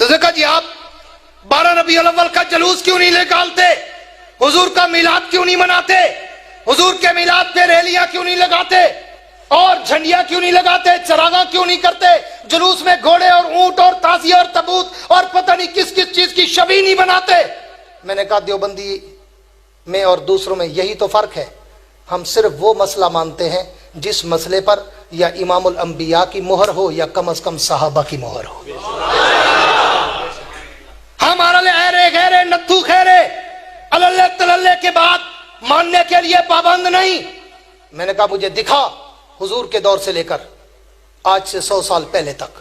تو دیکھا جی آپ 12 ربیع الاول کا جلوس کیوں نہیں نکالتے؟ حضور کا میلاد کیوں نہیں مناتے؟ حضور کے میلاد پہ ریلیاں کیوں نہیں لگاتے؟ اور جھنڈیاں کیوں نہیں لگاتے؟ چراغاں کیوں نہیں کرتے؟ جلوس میں گھوڑے اور اونٹ اور تازیہ اور تبوت اور پتہ نہیں کس کس چیز کی شبیہ نہیں بناتے؟ میں نے کہا دیوبندی میں اور دوسروں میں یہی تو فرق ہے، ہم صرف وہ مسئلہ مانتے ہیں جس مسئلے پر یا امام الانبیاء کی مہر ہو یا کم از کم صحابہ کی مہر ہو۔ ہمارے لئے ایرے غیرے نتھو خیرے اللہ تللے کے بعد ماننے کے لیے پابند نہیں۔ میں نے کہا مجھے دکھا حضور کے دور سے لے کر آج سے 100 سال پہلے تک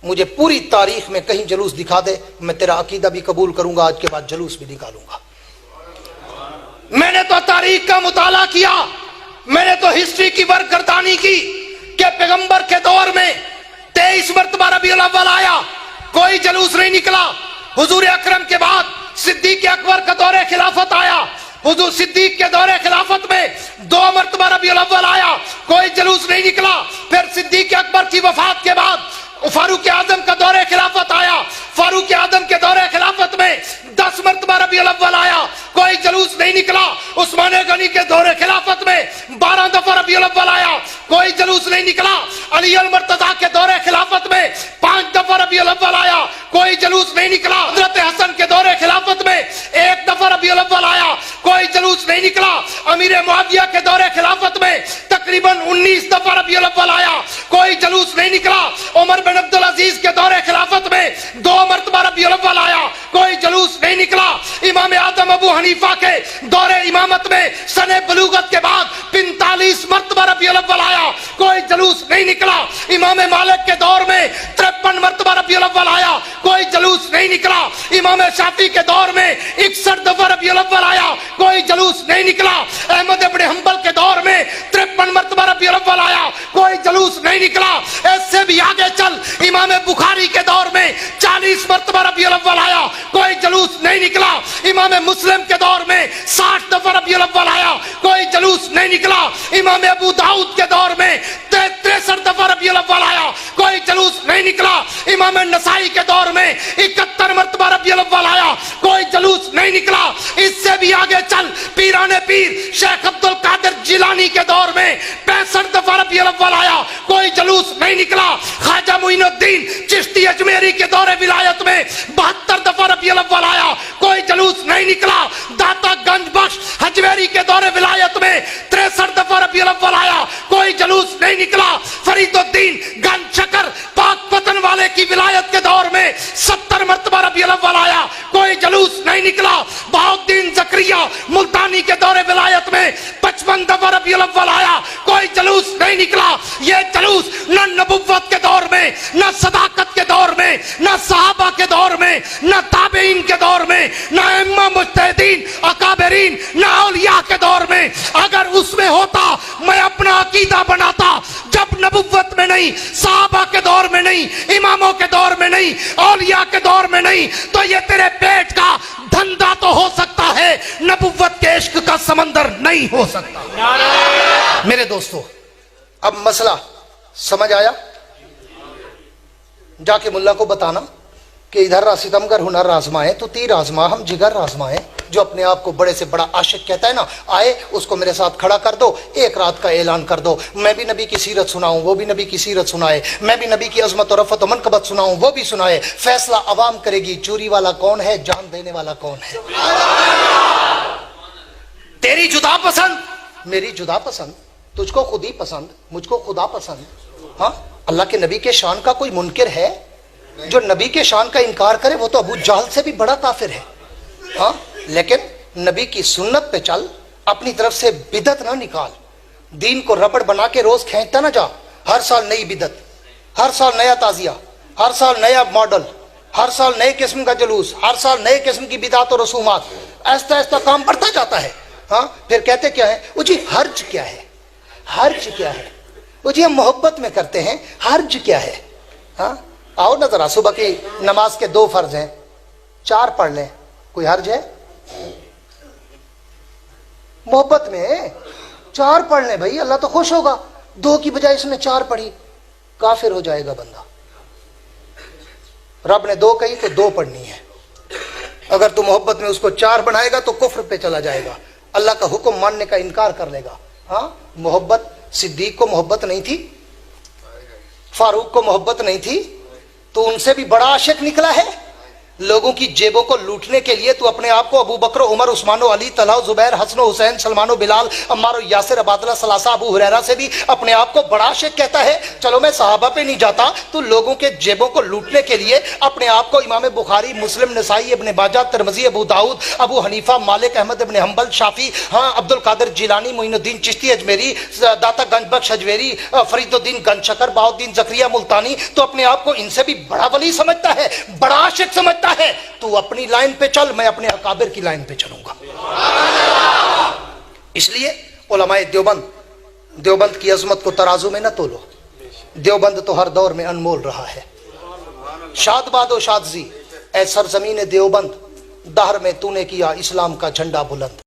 مجھے پوری تاریخ میں کہیں جلوس دکھا دے، میں تیرا عقیدہ بھی قبول کروں گا، آج کے بعد جلوس بھی نکالوں گا۔ میں نے تو تاریخ کا مطالعہ کیا، میں نے تو ہسٹری کی برگردانی کی کہ پیغمبر کے دور میں 23 مرتبہ ربیع الاول آیا، کوئی جلوس نہیں نکلا۔ حضور اکرم کے بعد صدیق اکبر کا دور خلافت آیا، حضور صدیق کے دور خلافت میں 2 مرتبہ ربیع الاول آیا، کوئی جلوس نہیں نکلا۔ پھر صدیق اکبر کی وفات کے بعد فاروق اعظم کا دور خلافت آیا، فاروق اعظم کے دور خلافت میں 10 مرتبہ ربیع الاول آیا، کوئی جلوس نہیں نکلا۔ عثمان غنی کے دور خلافت میں 12 دفعہ ربیع الاول آیا، کوئی جلوس نہیں نکلا۔ علی المرتضیٰ کے دور خلافت میں 5 دفعہ ربیع الاول آیا، کوئی جلوس نہیں نکلا۔ حضرت حسن کے دور خلافت میں 1 دفعہ ربیع الاول آیا، کوئی جلوس نہیں نکلا۔ امیر معاویہ کے دور خلافت میں تقریباً 19 دفعہ ربیع الاول آیا، کوئی جلوس نہیں نکلا۔ عمر بن عبدالعزیز کے دور خلافت میں 2 مرتبہ ربیع الاول آیا، کوئی جلوس نہیں نکلا۔ امام اعظم ابو حنیفہ کے دور امامت میں سن بلوغت کے بعد 45 مرتبہ ربیع الاول آیا، کوئی جلوس نہیں نکلا۔ امام مالک کے دور میں 53 مرتبہ ربیع الاول آیا، کوئی جلوس نہیں نکلا۔ امام شافعی کے دور میں 61 دفعہ ربیع الاول آیا، کوئی جلوس نہیں نکلا۔ احمد ابن حنبل کے دور میں 53 مرتبہ ربیع الاول آیا، کوئی جلوس نہیں نکلا۔ ایسے بھی آگے چل، امام بخاری کے دور میں 40 مرتبہ ربیع الاول آیا، کوئی جلوس نہیں نکلا۔ امام مسلم کے دور میں 60 دفعہ ربیع الاول آیا، کوئی جلوس نہیں نکلا۔ امام ابو داؤد کے دور میں 63 دفعہ ربیع الاول آیا، کوئی جلوس نہیں نکلا۔ امام نسائی کے دور میں 71 مرتبہ ربیع الاول آیا، کوئی جلوس نہیں نکلا۔ اس سے بھی آگے چل، پیران پیر شیخ عبد القادر جیلانی کے دور میں 65 دفعہ ربیع الاول آیا، کوئی جلوس نہیں نکلا۔ خواجہ معین الدین چشتی اجمیری کے دور ولایت میں 72 دفعہ ربیع الاول آیا، کوئی جلوس نہیں نکلا۔ داتا گنج بخش حجویری کے دور ولایت میں 63 دفعہ ربیع الاول آیا، کوئی جلوس نہیں نکلا۔ فرید الدین گنج شکر پاک پتن والے کی ولایت کے دور میں 70 مرتبہ ربیع الاول آیا، کوئی جلوس نہیں نکلا۔ بہاؤالدین زکریا ملتانی کے دور ولایت میں 55 دفعہ ربیع الاول آیا، کوئی جلوس نہیں نکلا۔ یہ جلوس نہ نبوت کے دور میں، نہ صداقت کے دور میں، نہ صحابہ کے دور میں، نہ تابعین کے دور میں، نہ ائمہ مجتہدین اکابرین، نہ اولیاء کے دور میں۔ اگر اس میں ہوتا میں اپنا عقیدہ بناتا، جب نبوت میں نہیں، صحابہ کے دور میں نہیں، اماموں کے دور میں نہیں، اولیاء کے دور میں نہیں، تو یہ تیرے پیٹ کا دھندا تو ہو سکتا ہے، نبوت کے عشق کا سمندر نہیں ہو سکتا۔ میرے دوستو، اب مسئلہ سمجھ آیا؟ جا کے ملا کو بتانا کہ ادھر ستمگر ہنر آزمائے تو تیر آزما ہم جگر آزمائے۔ جو اپنے آپ کو بڑے سے بڑا عاشق کہتا ہے نا، آئے اس کو میرے ساتھ کھڑا کر دو، ایک رات کا اعلان کر دو، میں بھی نبی کی سیرت سناؤں وہ بھی نبی کی سیرت سنائے، میں بھی نبی کی عظمت و رفعت و منقبت سناؤں وہ بھی سنائے۔ فیصلہ عوام کرے گی، چوری والا کون ہے، جان دینے والا کون ہے۔ تیری جدا پسند، میری جدا پسند، تجھ کو خود ہی پسند، مجھ کو خدا پسند۔ ہاں، اللہ کے نبی کے شان کا کوئی منکر ہے؟ جو نبی کے شان کا انکار کرے وہ تو ابو جہل سے بھی بڑا کافر ہے۔ ہاں، لیکن نبی کی سنت پہ چل، اپنی طرف سے بدعت نہ نکال، دین کو ربڑ بنا کے روز کھینچتا نہ جا۔ ہر سال نئی بدعت، ہر سال نیا تعزیہ، ہر سال نیا ماڈل، ہر سال نئے قسم کا جلوس، ہر سال نئے قسم کی بدعت و رسومات، ایسا ایسا کام بڑھتا جاتا ہے۔ ہاں، پھر کہتے کیا ہے؟ وہ جی حرج کیا ہے، حرج کیا ہے؟ وہ جی ہم محبت میں کرتے ہیں، حرج کیا ہے؟ ہاں، آؤ نا ذرا، صبح کی نماز کے 2 فرض ہیں، 4 پڑھ لیں، کوئی حرج ہے؟ محبت میں 4 پڑھ لیں بھائی، اللہ تو خوش ہوگا۔ 2 کی بجائے اس نے 4 پڑھی، کافر ہو جائے گا بندہ۔ رب نے 2 کہی تو 2 پڑھنی ہے. اگر تو محبت میں اس کو 4 بنائے گا تو کفر پہ چلا جائے گا, اللہ کا حکم ماننے کا انکار کر لے گا. ہاں محبت, صدیق کو محبت نہیں تھی, فاروق کو محبت نہیں تھی, تو ان سے بھی بڑا عاشق نکلا ہے. لوگوں کی جیبوں کو لوٹنے کے لیے تو اپنے آپ کو ابو بکر و عمر عثمان و علی طلحہ و زبیر حسن و حسین سلمان و بلال عمار و یاسر عبادلہ ثلاثہ ابو ہریرہ سے بھی اپنے آپ کو بڑا عاشق کہتا ہے. چلو میں صحابہ پہ نہیں جاتا, تو لوگوں کے جیبوں کو لوٹنے کے لیے اپنے آپ کو امام بخاری, مسلم, نسائی, ابن ماجہ, ترمذی, ابو داؤد, ابو حنیفہ, مالک, احمد ابن حنبل, شافعی, ہاں عبد القادر جیلانی, معین الدین چشتی اجمیری, داتا گنج بخش اجمیری, فرید الدین گنج شکر, بہاؤ الدین زکریا ملتانی, تو اپنے آپ کو ان سے بھی بڑا ولی سمجھتا ہے, بڑا عاشق سمجھتا ہے. تو اپنی لائن پہ چل, میں اپنے اکابر کی لائن پہ چلوں گا. اس لیے علماء دیوبند کی عظمت کو ترازو میں نہ تولو. دیوبند تو ہر دور میں انمول رہا ہے. شاد باد و شادزی, اے سرزمین دیوبند, دہر میں تو نے کیا اسلام کا جھنڈا بلند.